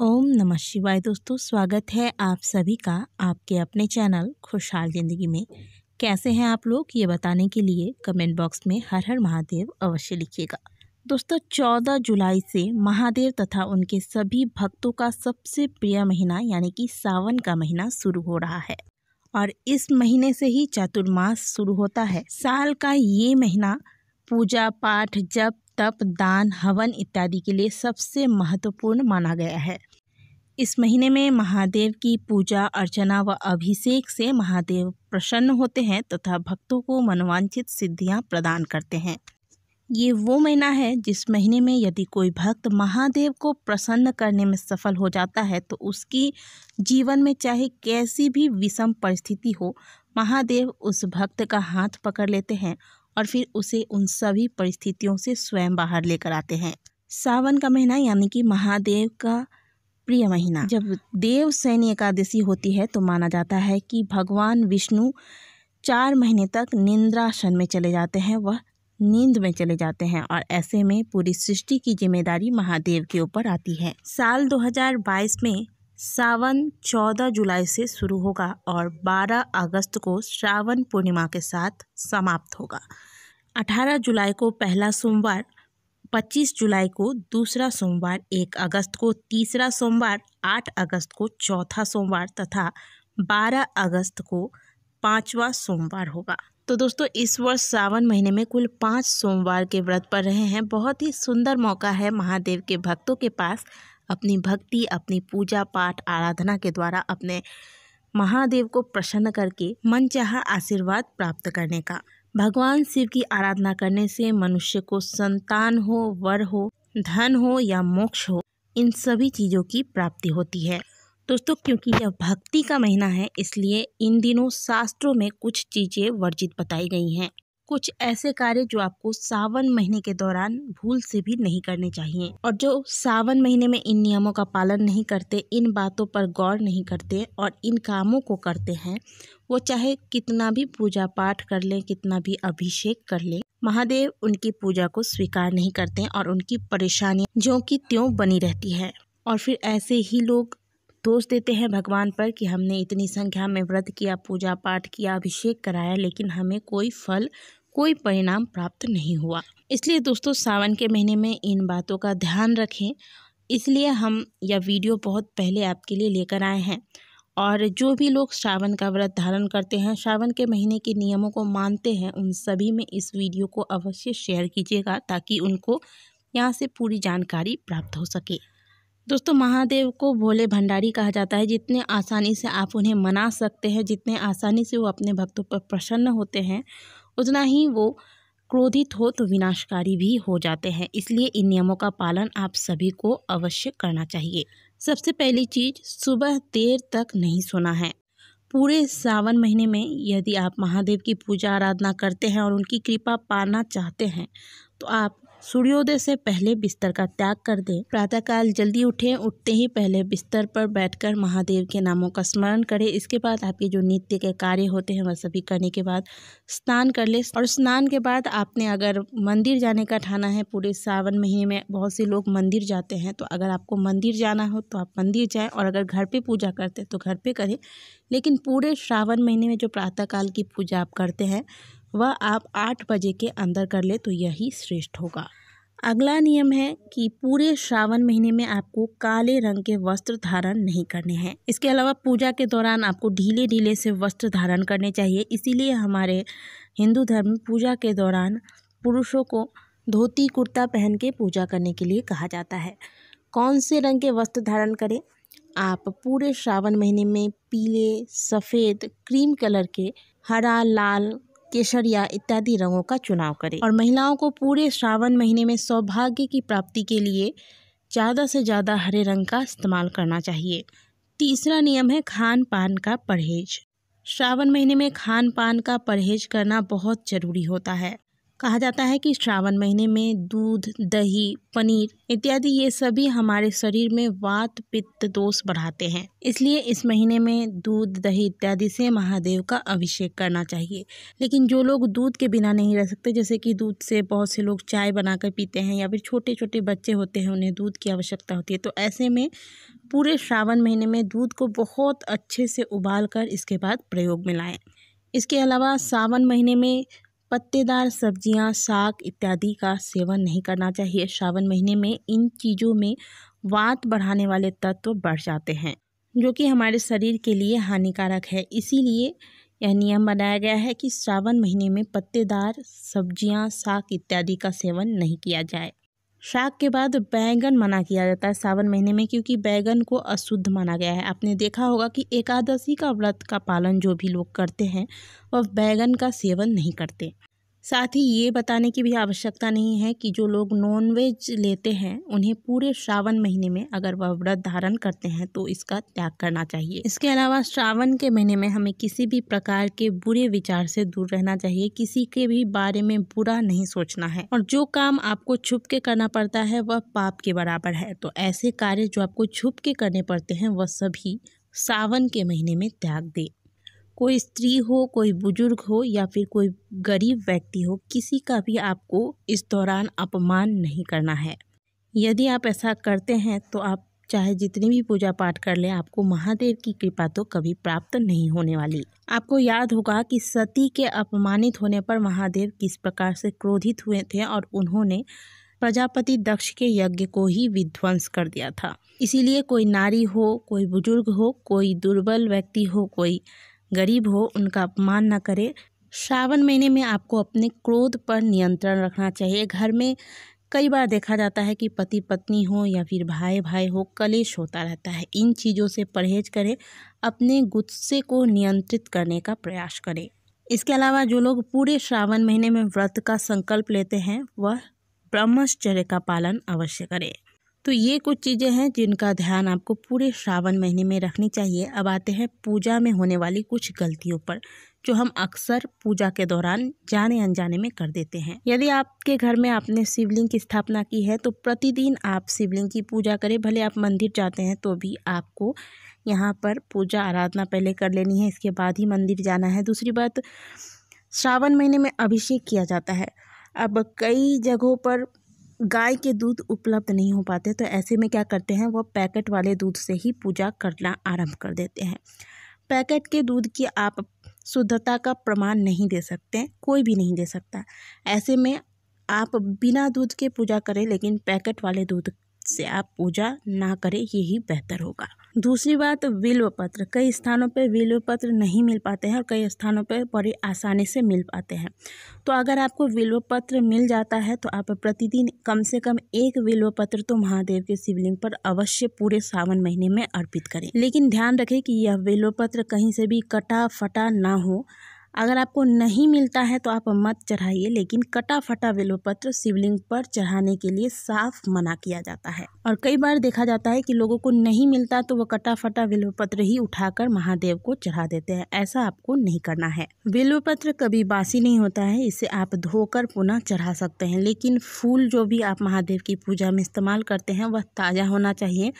ओम नमः शिवाय। दोस्तों, स्वागत है आप सभी का आपके अपने चैनल खुशहाल ज़िंदगी में। कैसे हैं आप लोग, ये बताने के लिए कमेंट बॉक्स में हर हर महादेव अवश्य लिखिएगा। दोस्तों, 14 जुलाई से महादेव तथा उनके सभी भक्तों का सबसे प्रिय महीना यानी कि सावन का महीना शुरू हो रहा है और इस महीने से ही चातुर्मास शुरू होता है। साल का ये महीना पूजा पाठ, जप तप, दान, हवन इत्यादि के लिए सबसे महत्वपूर्ण माना गया है। इस महीने में महादेव की पूजा अर्चना व अभिषेक से महादेव प्रसन्न होते हैं तथा भक्तों को मनोवांछित सिद्धियां प्रदान करते हैं। ये वो महीना है जिस महीने में यदि कोई भक्त महादेव को प्रसन्न करने में सफल हो जाता है तो उसकी जीवन में चाहे कैसी भी विषम परिस्थिति हो, महादेव उस भक्त का हाथ पकड़ लेते हैं और फिर उसे उन सभी परिस्थितियों से स्वयं बाहर लेकर आते हैं। सावन का महीना यानी कि महादेव का प्रिय महीना, जब देवशयनी एकादशी होती है तो माना जाता है कि भगवान विष्णु 4 महीने तक निद्रासन में चले जाते हैं, वह नींद में चले जाते हैं और ऐसे में पूरी सृष्टि की जिम्मेदारी महादेव के ऊपर आती है। साल 2022 में सावन 14 जुलाई से शुरू होगा और 12 अगस्त को श्रावण पूर्णिमा के साथ समाप्त होगा। 18 जुलाई को पहला सोमवार, 25 जुलाई को दूसरा सोमवार, 1 अगस्त को तीसरा सोमवार, 8 अगस्त को चौथा सोमवार तथा 12 अगस्त को 5वां सोमवार होगा। तो दोस्तों, इस वर्ष सावन महीने में कुल 5 सोमवार के व्रत पर रहे हैं। बहुत ही सुंदर मौका है महादेव के भक्तों के पास अपनी भक्ति, अपनी पूजा पाठ आराधना के द्वारा अपने महादेव को प्रसन्न करके मनचाहा आशीर्वाद प्राप्त करने का। भगवान शिव की आराधना करने से मनुष्य को संतान हो, वर हो, धन हो या मोक्ष हो, इन सभी चीज़ों की प्राप्ति होती है। दोस्तों, क्योंकि यह भक्ति का महीना है इसलिए इन दिनों शास्त्रों में कुछ चीज़ें वर्जित बताई गई हैं। कुछ ऐसे कार्य जो आपको सावन महीने के दौरान भूल से भी नहीं करने चाहिए और जो सावन महीने में इन नियमों का पालन नहीं करते, इन बातों पर गौर नहीं करते और इन कामों को करते हैं, वो चाहे कितना भी पूजा पाठ कर ले, कितना भी अभिषेक कर ले, महादेव उनकी पूजा को स्वीकार नहीं करते और उनकी परेशानियां ज्यों की त्यों बनी रहती है। और फिर ऐसे ही लोग दोष देते हैं भगवान पर कि हमने इतनी संख्या में व्रत किया, पूजा पाठ किया, अभिषेक कराया, लेकिन हमें कोई फल, कोई परिणाम प्राप्त नहीं हुआ। इसलिए दोस्तों, सावन के महीने में इन बातों का ध्यान रखें। इसलिए हम यह वीडियो बहुत पहले आपके लिए लेकर आए हैं और जो भी लोग श्रावण का व्रत धारण करते हैं, श्रावण के महीने के नियमों को मानते हैं, उन सभी में इस वीडियो को अवश्य शेयर कीजिएगा ताकि उनको यहाँ से पूरी जानकारी प्राप्त हो सके। दोस्तों, महादेव को भोले भंडारी कहा जाता है। जितने आसानी से आप उन्हें मना सकते हैं, जितने आसानी से वो अपने भक्तों पर प्रसन्न होते हैं, उतना ही वो क्रोधित हो तो विनाशकारी भी हो जाते हैं। इसलिए इन नियमों का पालन आप सभी को अवश्य करना चाहिए। सबसे पहली चीज़, सुबह देर तक नहीं सोना है। पूरे सावन महीने में यदि आप महादेव की पूजा आराधना करते हैं और उनकी कृपा पाना चाहते हैं तो आप सूर्योदय से पहले बिस्तर का त्याग कर दें। प्रातःकाल जल्दी उठें, उठते ही पहले बिस्तर पर बैठकर महादेव के नामों का स्मरण करें। इसके बाद आपके जो नित्य के कार्य होते हैं वह सभी करने के बाद स्नान कर लें और स्नान के बाद आपने अगर मंदिर जाने का ठाना है, पूरे सावन महीने में बहुत से लोग मंदिर जाते हैं, तो अगर आपको मंदिर जाना हो तो आप मंदिर जाएं और अगर घर पे पूजा करते हैं तो घर पे करें। लेकिन पूरे श्रावण महीने में जो प्रातःकाल की पूजा आप करते हैं वह आप 8 बजे के अंदर कर ले तो यही श्रेष्ठ होगा। अगला नियम है कि पूरे श्रावण महीने में आपको काले रंग के वस्त्र धारण नहीं करने हैं। इसके अलावा पूजा के दौरान आपको ढीले ढीले से वस्त्र धारण करने चाहिए। इसीलिए हमारे हिंदू धर्म में पूजा के दौरान पुरुषों को धोती कुर्ता पहन के पूजा करने के लिए कहा जाता है। कौन से रंग के वस्त्र धारण करें? आप पूरे श्रावण महीने में पीले, सफ़ेद, क्रीम कलर के, हरा, लाल, केसरिया इत्यादि रंगों का चुनाव करें। और महिलाओं को पूरे श्रावण महीने में सौभाग्य की प्राप्ति के लिए ज़्यादा से ज़्यादा हरे रंग का इस्तेमाल करना चाहिए। तीसरा नियम है खान पान का परहेज। श्रावण महीने में खान पान का परहेज करना बहुत ज़रूरी होता है। कहा जाता है कि श्रावण महीने में दूध, दही, पनीर इत्यादि ये सभी हमारे शरीर में वात पित्त दोष बढ़ाते हैं। इसलिए इस महीने में दूध, दही इत्यादि से महादेव का अभिषेक करना चाहिए। लेकिन जो लोग दूध के बिना नहीं रह सकते, जैसे कि दूध से बहुत से लोग चाय बनाकर पीते हैं या फिर छोटे छोटे बच्चे होते हैं, उन्हें दूध की आवश्यकता होती है, तो ऐसे में पूरे श्रावण महीने में दूध को बहुत अच्छे से उबाल कर इसके बाद प्रयोग में लाएं। इसके अलावा सावन महीने में पत्तेदार सब्जियां, साग इत्यादि का सेवन नहीं करना चाहिए। श्रावण महीने में इन चीज़ों में वात बढ़ाने वाले तत्व बढ़ जाते हैं, जो कि हमारे शरीर के लिए हानिकारक है। इसीलिए यह नियम बनाया गया है कि श्रावण महीने में पत्तेदार सब्जियां, साग इत्यादि का सेवन नहीं किया जाए। साग के बाद बैगन मना किया जाता है सावन महीने में, क्योंकि बैगन को अशुद्ध माना गया है। आपने देखा होगा कि एकादशी का व्रत का पालन जो भी लोग करते हैं वह बैगन का सेवन नहीं करते। साथ ही ये बताने की भी आवश्यकता नहीं है कि जो लोग नॉनवेज लेते हैं उन्हें पूरे श्रावण महीने में अगर वह व्रत धारण करते हैं तो इसका त्याग करना चाहिए। इसके अलावा श्रावण के महीने में हमें किसी भी प्रकार के बुरे विचार से दूर रहना चाहिए। किसी के भी बारे में बुरा नहीं सोचना है, और जो काम आपको छुप के करना पड़ता है वह पाप के बराबर है। तो ऐसे कार्य जो आपको छुप के करने पड़ते हैं वह सभी सावन के महीने में त्याग दे। कोई स्त्री हो, कोई बुजुर्ग हो या फिर कोई गरीब व्यक्ति हो, किसी का भी आपको इस दौरान अपमान नहीं करना है। यदि आप ऐसा करते हैं तो आप चाहे जितनी भी पूजा पाठ कर लें, आपको महादेव की कृपा तो कभी प्राप्त नहीं होने वाली। आपको याद होगा कि सती के अपमानित होने पर महादेव किस प्रकार से क्रोधित हुए थे और उन्होंने प्रजापति दक्ष के यज्ञ को ही विध्वंस कर दिया था। इसीलिए कोई नारी हो, कोई बुजुर्ग हो, कोई दुर्बल व्यक्ति हो, कोई गरीब हो, उनका अपमान न करे। श्रावण महीने में आपको अपने क्रोध पर नियंत्रण रखना चाहिए। घर में कई बार देखा जाता है कि पति पत्नी हो या फिर भाई भाई हो, कलेश होता रहता है। इन चीज़ों से परहेज करें, अपने गुस्से को नियंत्रित करने का प्रयास करें। इसके अलावा जो लोग पूरे श्रावण महीने में व्रत का संकल्प लेते हैं वह ब्रह्मचर्य का पालन अवश्य करें। तो ये कुछ चीज़ें हैं जिनका ध्यान आपको पूरे श्रावण महीने में रखनी चाहिए। अब आते हैं पूजा में होने वाली कुछ गलतियों पर, जो हम अक्सर पूजा के दौरान जाने अनजाने में कर देते हैं। यदि आपके घर में आपने शिवलिंग की स्थापना की है तो प्रतिदिन आप शिवलिंग की पूजा करें। भले आप मंदिर जाते हैं तो भी आपको यहाँ पर पूजा आराधना पहले कर लेनी है, इसके बाद ही मंदिर जाना है। दूसरी बात, श्रावण महीने में अभिषेक किया जाता है। अब कई जगहों पर गाय के दूध उपलब्ध नहीं हो पाते, तो ऐसे में क्या करते हैं, वो पैकेट वाले दूध से ही पूजा करना आरंभ कर देते हैं। पैकेट के दूध की आप शुद्धता का प्रमाण नहीं दे सकते, कोई भी नहीं दे सकता। ऐसे में आप बिना दूध के पूजा करें, लेकिन पैकेट वाले दूध से आप पूजा ना करें, यही बेहतर होगा। दूसरी बात, बिल्व पत्र। कई स्थानों पर बिल्व पत्र नहीं मिल पाते हैं और कई स्थानों पर बड़ी आसानी से मिल पाते हैं। तो अगर आपको बिल्व पत्र मिल जाता है तो आप प्रतिदिन कम से कम एक बिल्व पत्र तो महादेव के शिवलिंग पर अवश्य पूरे सावन महीने में अर्पित करें। लेकिन ध्यान रखें कि यह बिल्व पत्र कहीं से भी कटा फटा ना हो। अगर आपको नहीं मिलता है तो आप मत चढ़ाइए, लेकिन कटा फटा बिल्वपत्र शिवलिंग पर चढ़ाने के लिए साफ मना किया जाता है। और कई बार देखा जाता है कि लोगों को नहीं मिलता तो वो कटा फटा बिल्वपत्र ही उठाकर महादेव को चढ़ा देते हैं। ऐसा आपको नहीं करना है। बिल्वपत्र कभी बासी नहीं होता है, इसे आप धोकर पुनः चढ़ा सकते हैं। लेकिन फूल जो भी आप महादेव की पूजा में इस्तेमाल करते हैं वह ताज़ा होना चाहिए।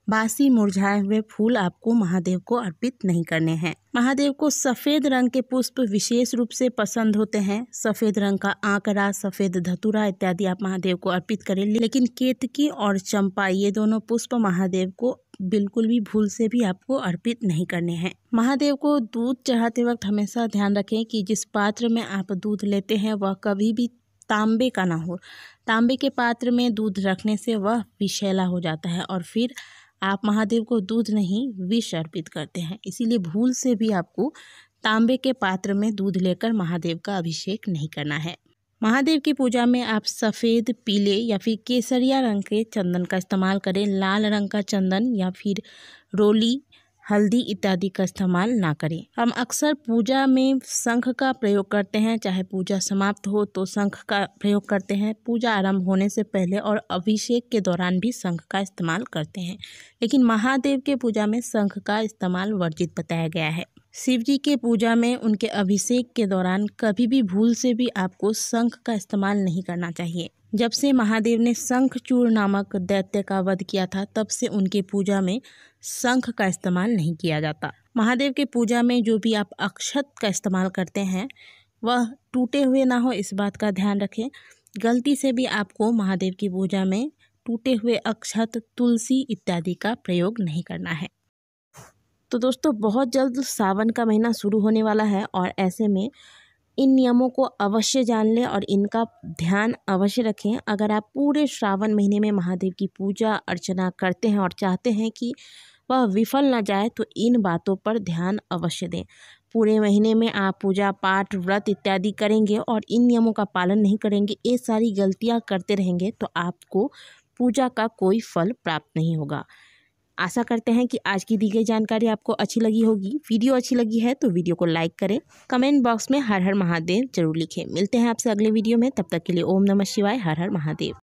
बासी मुरझाए हुए फूल आपको महादेव को अर्पित नहीं करने हैं। महादेव को सफ़ेद रंग के पुष्प विशेष रूप से पसंद होते हैं। सफ़ेद रंग का आंकड़ा, सफ़ेद धतूरा इत्यादि आप महादेव को अर्पित करें, लेकिन केतकी और चंपा ये दोनों पुष्प महादेव को बिल्कुल भी भूल से भी आपको अर्पित नहीं करने हैं। महादेव को दूध चढ़ाते वक्त हमेशा ध्यान रखें कि जिस पात्र में आप दूध लेते हैं वह कभी भी तांबे का ना हो। तांबे के पात्र में दूध रखने से वह विषैला हो जाता है और फिर आप महादेव को दूध नहीं विष अर्पित करते हैं। इसीलिए भूल से भी आपको तांबे के पात्र में दूध लेकर महादेव का अभिषेक नहीं करना है। महादेव की पूजा में आप सफ़ेद, पीले या फिर केसरिया रंग के चंदन का इस्तेमाल करें। लाल रंग का चंदन या फिर रोली, हल्दी इत्यादि का इस्तेमाल ना करें। हम अक्सर पूजा में शंख का प्रयोग करते हैं। चाहे पूजा समाप्त हो तो शंख का प्रयोग करते हैं। पूजा आरंभ होने से पहले और अभिषेक के दौरान भी शंख का इस्तेमाल करते हैं, लेकिन महादेव के पूजा में शंख का इस्तेमाल वर्जित बताया गया है। शिव जी के पूजा में उनके अभिषेक के दौरान कभी भी भूल से भी आपको शंख का इस्तेमाल नहीं करना चाहिए। जब से महादेव ने शंखचूड़ नामक दैत्य का वध किया था, तब से उनके पूजा में शंख का इस्तेमाल नहीं किया जाता। महादेव के पूजा में जो भी आप अक्षत का इस्तेमाल करते हैं वह टूटे हुए ना हो, इस बात का ध्यान रखें। गलती से भी आपको महादेव की पूजा में टूटे हुए अक्षत, तुलसी इत्यादि का प्रयोग नहीं करना है। तो दोस्तों, बहुत जल्द सावन का महीना शुरू होने वाला है और ऐसे में इन नियमों को अवश्य जान लें और इनका ध्यान अवश्य रखें। अगर आप पूरे श्रावण महीने में महादेव की पूजा अर्चना करते हैं और चाहते हैं कि वह विफल ना जाए, तो इन बातों पर ध्यान अवश्य दें। पूरे महीने में आप पूजा पाठ, व्रत इत्यादि करेंगे और इन नियमों का पालन नहीं करेंगे, ये सारी गलतियां करते रहेंगे, तो आपको पूजा का कोई फल प्राप्त नहीं होगा। आशा करते हैं कि आज की दी गई जानकारी आपको अच्छी लगी होगी। वीडियो अच्छी लगी है तो वीडियो को लाइक करें, कमेंट बॉक्स में हर हर महादेव जरूर लिखें। मिलते हैं आपसे अगले वीडियो में, तब तक के लिए ओम नमः शिवाय, हर हर महादेव।